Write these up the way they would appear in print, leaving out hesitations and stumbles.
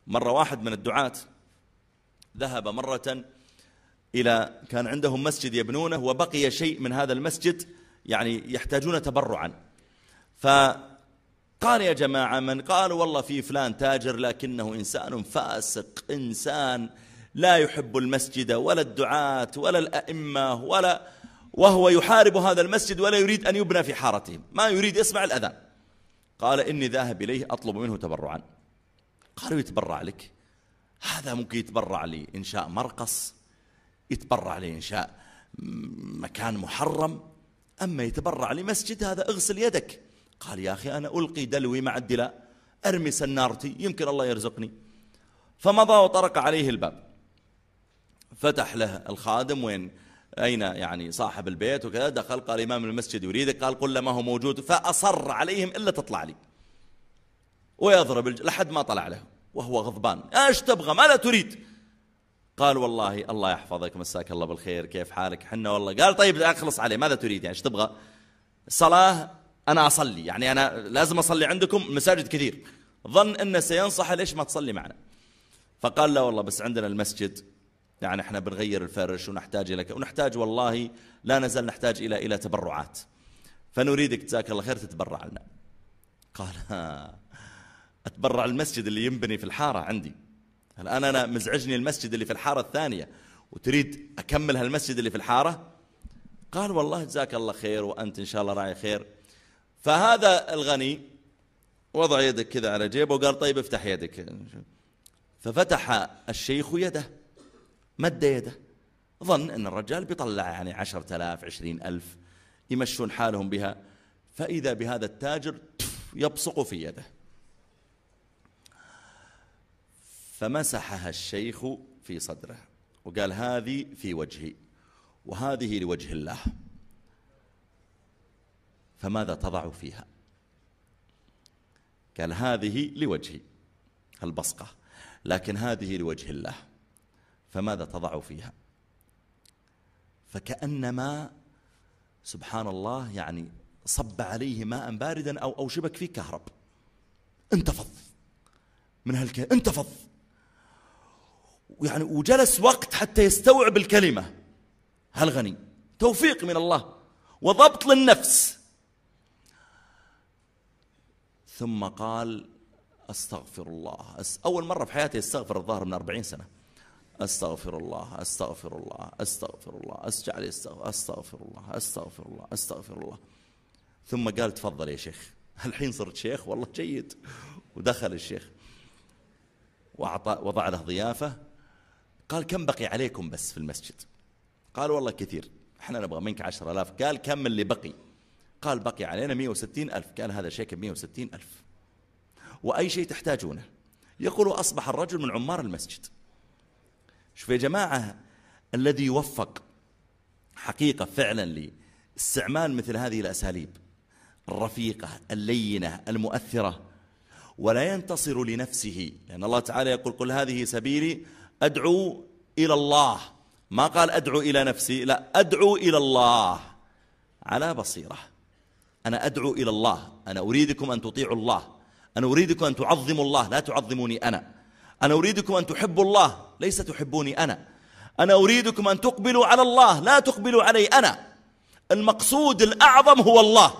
مرة واحد من الدعاة ذهب مرة كان عندهم مسجد يبنونه وبقي شيء من هذا المسجد يعني يحتاجون تبرعا، فقال يا جماعة من قال والله في فلان تاجر لكنه إنسان فاسق، إنسان لا يحب المسجد ولا الدعاة ولا الأئمة وهو يحارب هذا المسجد ولا يريد أن يبنى في حارتهم، ما يريد يسمع الأذان. قال إني ذاهب إليه أطلب منه تبرعا. قالوا يتبرع لك؟ هذا ممكن يتبرع لي إنشاء مرقص، يتبرع لي إنشاء مكان محرم، أما يتبرع لي مسجد هذا اغسل يدك. قال يا أخي أنا ألقي دلوي مع الدلاء، أرمي سنارتي يمكن الله يرزقني. فمضى وطرق عليه الباب، فتح له الخادم أين يعني صاحب البيت وكذا، دخل قال إمام المسجد يريدك، قال قل له ما هو موجود، فأصر عليهم إلا تطلع لي ويضرب لحد ما طلع له وهو غضبان. ايش تبغى ماذا تريد؟ قال والله الله يحفظك مساك الله بالخير كيف حالك حنا والله. قال طيب اخلص عليه ماذا تريد يعني ايش تبغى؟ صلاة أنا أصلي يعني أنا لازم أصلي عندكم مساجد كثير. ظن أنه سينصح ليش ما تصلي معنا. فقال لا والله بس عندنا المسجد يعني احنا بنغير الفرش ونحتاج لك ونحتاج والله لا نزال نحتاج إلى تبرعات، فنريدك جزاك الله خير تتبرع لنا. قال أتبرع المسجد اللي ينبني في الحارة عندي، الآن أنا مزعجني المسجد اللي في الحارة الثانية وتريد أكمل هالمسجد اللي في الحارة؟ قال والله جزاك الله خير وأنت إن شاء الله راعي خير. فهذا الغني وضع يدك كذا على جيبه وقال طيب افتح يدك. ففتح الشيخ يده، مد يده، ظن أن الرجال بيطلع يعني 10,000 20,000 يمشون حالهم بها، فإذا بهذا التاجر يبصق في يده، فمسحها الشيخ في صدره وقال هذه في وجهي وهذه لوجه الله، فماذا تضع فيها؟ قال هذه لوجهي البصقة، لكن هذه لوجه الله، فماذا تضع فيها؟ فكأنما سبحان الله يعني صب عليه ماء باردا أو شبك فيه كهرب، انتفض من انتفض يعني، وجلس وقت حتى يستوعب الكلمة. هالغني توفيق من الله وضبط للنفس. ثم قال أستغفر الله، أول مرة في حياتي يستغفر الظاهر من 40 سنة. أستغفر الله أستغفر الله أستغفر الله، أسجع أستغفر الله أستغفر الله أستغفر الله. ثم قال تفضل يا شيخ، الحين صرت شيخ والله جيد. ودخل الشيخ وضع له ضيافة. قال كم بقي عليكم بس في المسجد؟ قال والله كثير، احنا نبغى منك 10,000. قال كم اللي بقي؟ قال بقي علينا 160,000. قال هذا شيك 160,000 وأي شيء تحتاجونه. يقول أصبح الرجل من عمار المسجد. شوف يا جماعة، الذي يوفق حقيقة فعلا لاستعمال مثل هذه الأساليب الرفيقة اللينة المؤثرة ولا ينتصر لنفسه، لأن الله تعالى يقول قل هذه سبيلي أدعو إلى الله، ما قال أدعو إلى نفسي، لا أدعو إلى الله على بصيرة. أنا أدعو إلى الله، أنا أريدكم أن تطيعوا الله، أنا أريدكم أن تعظموا الله لا تعظموني أنا أريدكم أن تحبوا الله ليس تحبوني أنا أريدكم أن تقبلوا على الله لا تقبلوا علي المقصود الأعظم هو الله.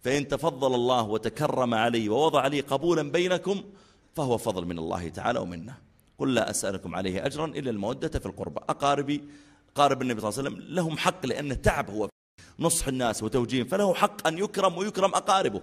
فإن تفضل الله وتكرم علي ووضع لي قبولا بينكم فهو فضل من الله تعالى ومنه. قل لا أسألكم عليه أجرا إلا المودة في القربى. أقارب النبي صلى الله عليه وسلم لهم حق، لأن التعب هو نصح الناس وتوجيههم، فله حق أن يكرم ويكرم أقاربه.